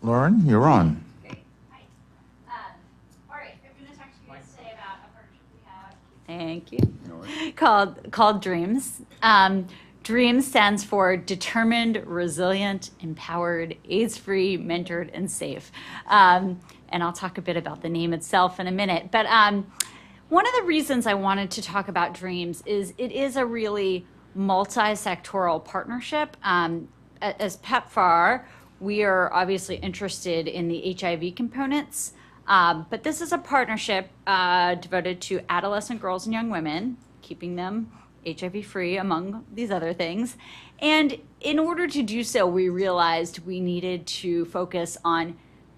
Lauren, you're on. Great. Hi. All right, I'm going to talk to you guys today about a partnership we have. Thank you. Called DREAMS. DREAMS stands for Determined, Resilient, Empowered, AIDS-Free, Mentored, and Safe. And I'll talk a bit about the name itself in a minute. But one of the reasons I wanted to talk about DREAMS is it is a really multi-sectoral partnership. As PEPFAR, we are obviously interested in the HIV components, but this is a partnership devoted to adolescent girls and young women, keeping them HIV-free, among these other things. And in order to do so, we realized we needed to focus on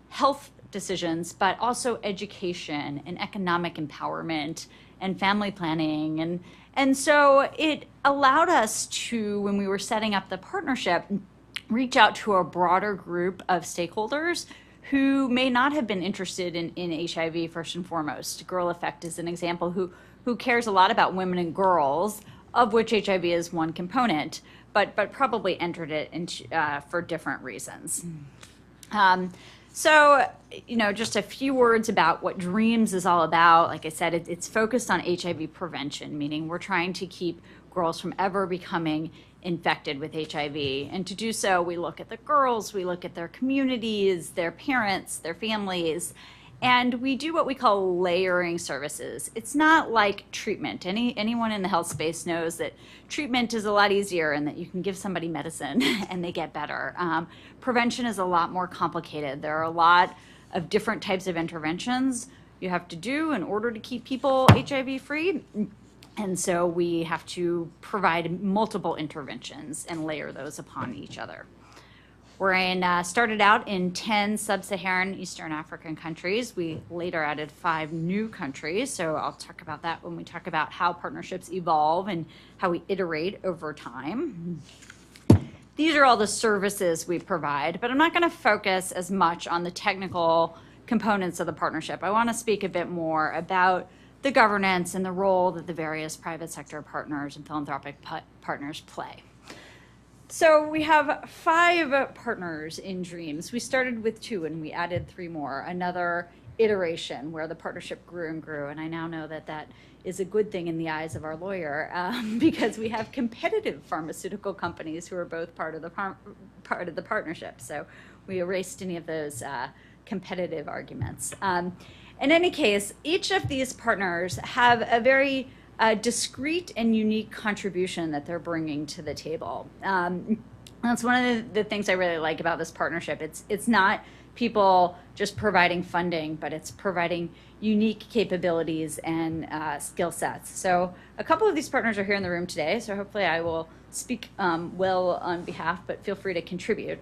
health decisions, but also education and economic empowerment and family planning. And so it allowed us to, when we were setting up the partnership, reach out to a broader group of stakeholders who may not have been interested in HIV first and foremost. Girl Effect is an example who cares a lot about women and girls, of which HIV is one component, but probably entered it into, for different reasons. So, just a few words about what DREAMS is all about. Like I said, it's focused on HIV prevention, meaning we're trying to keep girls from ever becoming infected with HIV. And to do so, we look at the girls, we look at their communities, their parents, their families, and we do what we call layering services. It's not like treatment. Anyone in the health space knows that treatment is a lot easier and that you can give somebody medicine and they get better. Prevention is a lot more complicated. There are a lot of different types of interventions you have to do in order to keep people HIV free. And so we have to provide multiple interventions and layer those upon each other. We're started out in 10 sub-Saharan Eastern African countries. We later added 5 new countries, so I'll talk about that when we talk about how partnerships evolve and how we iterate over time. These are all the services we provide, but I'm not going to focus as much on the technical components of the partnership. I want to speak a bit more about the governance and the role that the various private sector partners and philanthropic partners play. So we have 5 partners in DREAMS. We started with 2 and we added 3 more, another iteration where the partnership grew and grew. And I now know that that is a good thing in the eyes of our lawyer because we have competitive pharmaceutical companies who are both part of the partnership. So we erased any of those competitive arguments. In any case, each of these partners have a very discrete and unique contribution that they're bringing to the table. That's one of the things I really like about this partnership. It's not people just providing funding, but it's providing unique capabilities and skill sets. So a couple of these partners are here in the room today, so hopefully I will speak well on behalf, but feel free to contribute.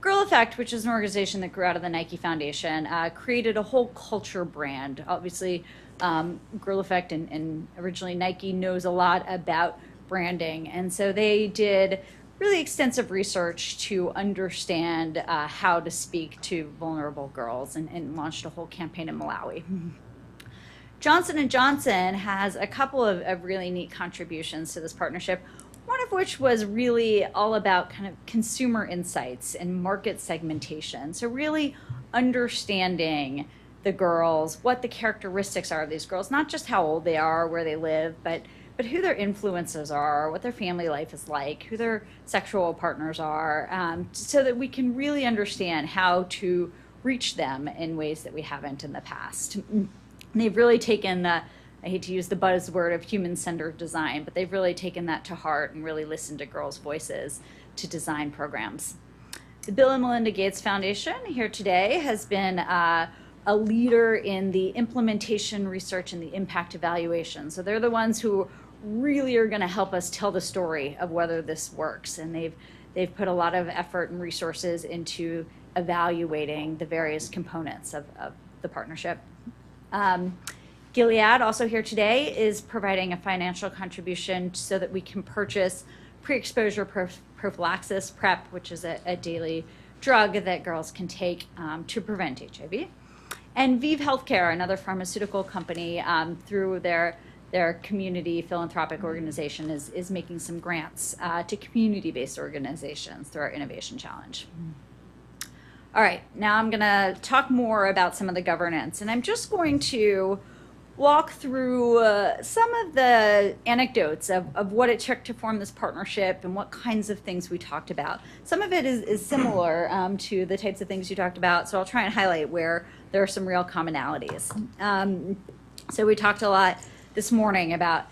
Girl Effect, which is an organization that grew out of the Nike Foundation, created a whole culture brand. Obviously, Girl Effect and originally Nike knows a lot about branding. And so they did really extensive research to understand how to speak to vulnerable girls and launched a whole campaign in Malawi. Johnson & Johnson has a couple of really neat contributions to this partnership, one of which was really all about kind of consumer insights and market segmentation. So really understanding the girls, what the characteristics are of these girls, not just how old they are, where they live, but who their influences are, what their family life is like, who their sexual partners are, so that we can really understand how to reach them in ways that we haven't in the past. And they've really taken the, I hate to use the buzzword of human-centered design, but they've really taken that to heart and really listened to girls' voices to design programs. The Bill and Melinda Gates Foundation here today has been a leader in the implementation research and the impact evaluation. So they're the ones who really are going to help us tell the story of whether this works. And they've put a lot of effort and resources into evaluating the various components of the partnership. Gilead, also here today, is providing a financial contribution so that we can purchase pre-exposure prophylaxis, PrEP, which is a daily drug that girls can take to prevent HIV. And Vive Healthcare, another pharmaceutical company, through their community philanthropic organization, is making some grants to community-based organizations through our Innovation Challenge. All right, now I'm going to talk more about some of the governance, and I'm just going to walk through some of the anecdotes of what it took to form this partnership and what kinds of things we talked about. Some of it is similar to the types of things you talked about, so I'll try and highlight where there are some real commonalities. So we talked a lot this morning about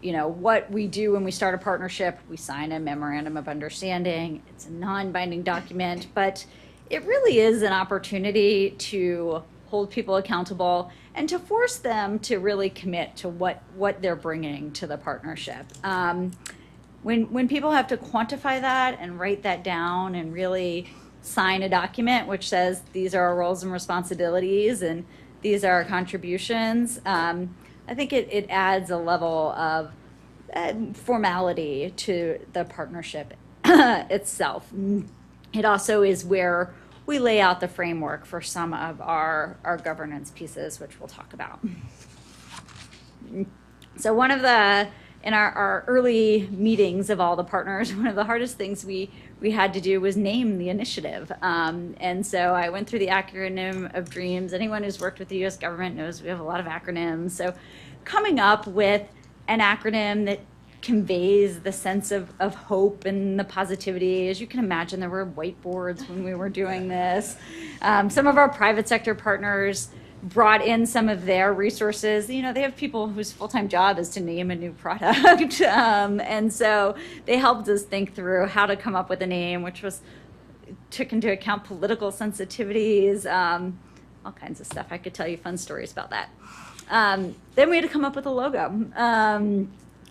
what we do when we start a partnership. We sign a memorandum of understanding. It's a non-binding document, but it really is an opportunity to hold people accountable and to force them to really commit to what they're bringing to the partnership. When people have to quantify that and write that down and really sign a document which says these are our roles and responsibilities and these are our contributions, I think it adds a level of formality to the partnership itself. It also is where we lay out the framework for some of our governance pieces, which we'll talk about. So one of in our early meetings of all the partners, one of the hardest things we had to do was name the initiative. And so I went through the acronym of DREAMS. Anyone who's worked with the US government knows we have a lot of acronyms. So coming up with an acronym that conveys the sense of hope and the positivity. As you can imagine, there were whiteboards when we were doing this. Some of our private sector partners brought in some of their resources. They have people whose full-time job is to name a new product. And so they helped us think through how to come up with a name, which took into account political sensitivities, all kinds of stuff. I could tell you fun stories about that. Then we had to come up with a logo.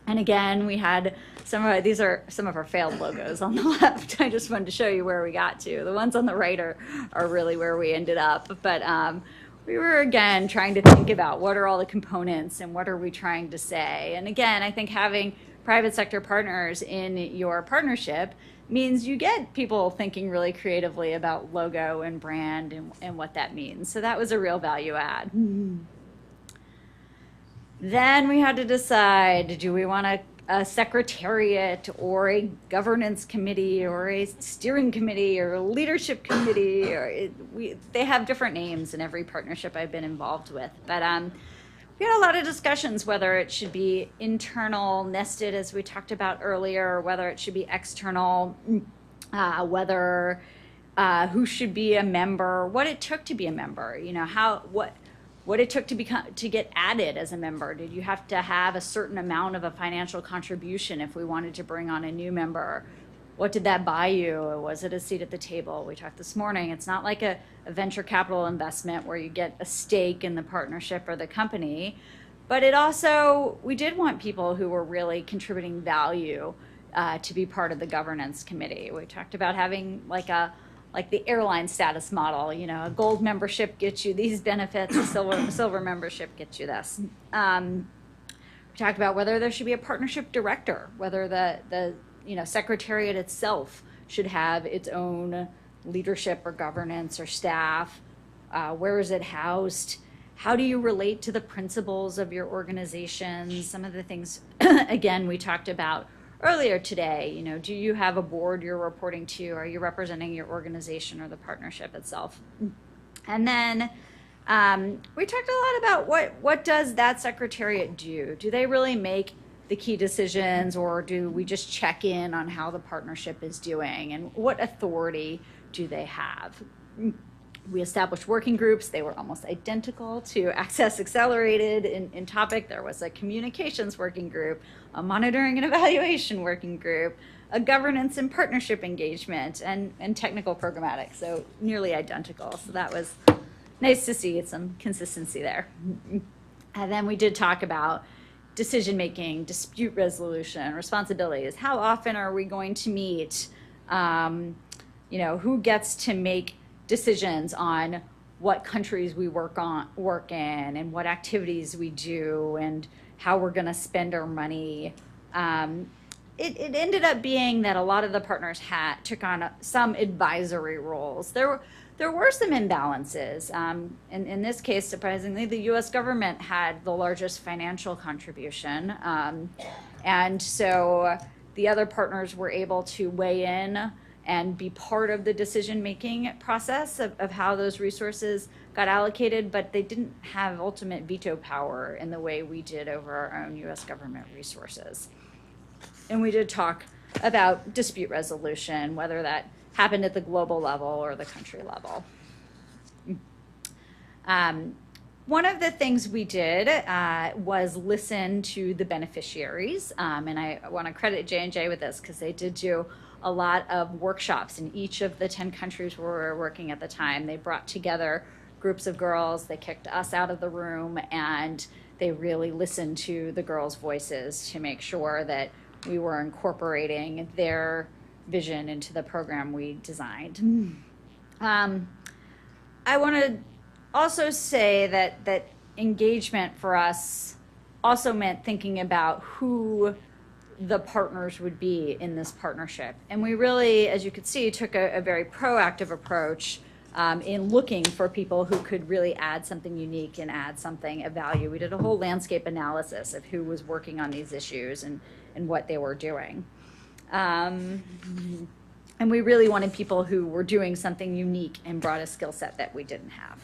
And again, we had these are some of our failed logos on the left. I just wanted to show you where we got to. The ones on the right are really where we ended up. But we were, again, trying to think about what are all the components and what are we trying to say. And again, I think having private sector partners in your partnership means you get people thinking really creatively about logo and brand and what that means. So that was a real value add. Then we had to decide, do we want a secretariat or a governance committee or a steering committee or a leadership committee? They have different names in every partnership I've been involved with. But we had a lot of discussions whether it should be internal, nested, as we talked about earlier, or whether it should be external, whether who should be a member, what it took to be a member, what it took to get added as a member. Did you have to have a certain amount of a financial contribution if we wanted to bring on a new member? What did that buy you? Or was it a seat at the table? We talked this morning. It's not like a venture capital investment where you get a stake in the partnership or the company, but we did want people who were really contributing value to be part of the governance committee. We talked about having like the airline status model, a gold membership gets you these benefits, a silver membership gets you this. We talked about whether there should be a partnership director, whether the secretariat itself should have its own leadership or governance or staff. Where is it housed? How do you relate to the principles of your organization? Some of the things, again, we talked about earlier today. Do you have a board you're reporting to? Are you representing your organization or the partnership itself? And then we talked a lot about what does that secretariat do? Do they really make the key decisions, or do we just check in on how the partnership is doing, and what authority do they have? We established working groups. They were almost identical to Access Accelerated in topic. There was a communications working group, a monitoring and evaluation working group, a governance and partnership engagement, and technical programmatic, so nearly identical. So that was nice to see some consistency there. And then we did talk about decision-making, dispute resolution, responsibilities. How often are we going to meet? Who gets to make decisions on what countries we work in and what activities we do and how we're going to spend our money. It ended up being that a lot of the partners took on some advisory roles. There were some imbalances. In this case, surprisingly, the US government had the largest financial contribution. And so the other partners were able to weigh in and be part of the decision-making process of how those resources got allocated, but they didn't have ultimate veto power in the way we did over our own US government resources. And we did talk about dispute resolution, whether that happened at the global level or the country level. One of the things we did was listen to the beneficiaries, and I want to credit J&J with this because they did do a lot of workshops in each of the 10 countries where we were working at the time. They brought together groups of girls, they kicked us out of the room, and they really listened to the girls' voices to make sure that we were incorporating their vision into the program we designed. I want to also say that engagement for us also meant thinking about who the partners would be in this partnership. And we really, as you could see, took a very proactive approach in looking for people who could really add something unique and add something of value. We did a whole landscape analysis of who was working on these issues and what they were doing. And we really wanted people who were doing something unique and brought a skill set that we didn't have.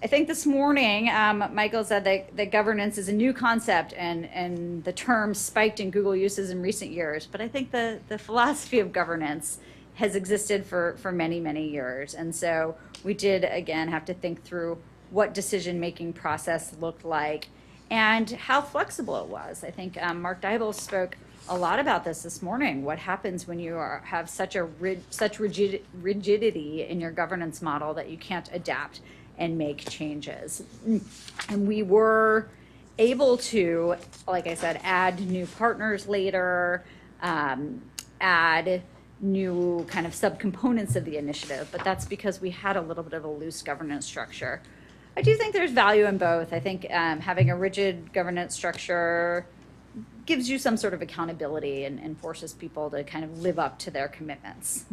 I think this morning, Michael said that governance is a new concept and the term spiked in Google uses in recent years, but I think the philosophy of governance has existed for many, many years. And so we did, again, have to think through what decision-making process looked like and how flexible it was. I think Mark Dybel spoke a lot about this morning. What happens when you have such rigidity in your governance model that you can't adapt and make changes. And we were able to, like I said, add new partners later, add new kind of subcomponents of the initiative, but that's because we had a little bit of a loose governance structure. I do think there's value in both. I think having a rigid governance structure gives you some sort of accountability and forces people to kind of live up to their commitments.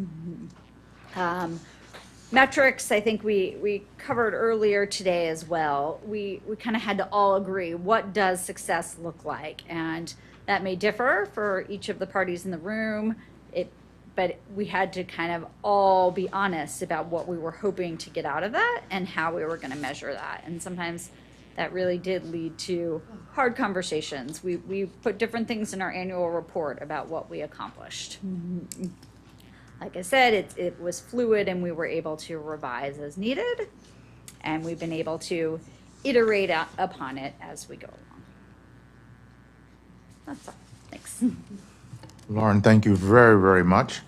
Metrics, I think we covered earlier today as well. We kind of had to all agree, what does success look like? And that may differ for each of the parties in the room, but we had to kind of all be honest about what we were hoping to get out of that and how we were going to measure that. And sometimes that really did lead to hard conversations. We put different things in our annual report about what we accomplished. Like I said, it was fluid and we were able to revise as needed, and we've been able to iterate upon it as we go along. That's all. Thanks. Lauren, thank you very, very much.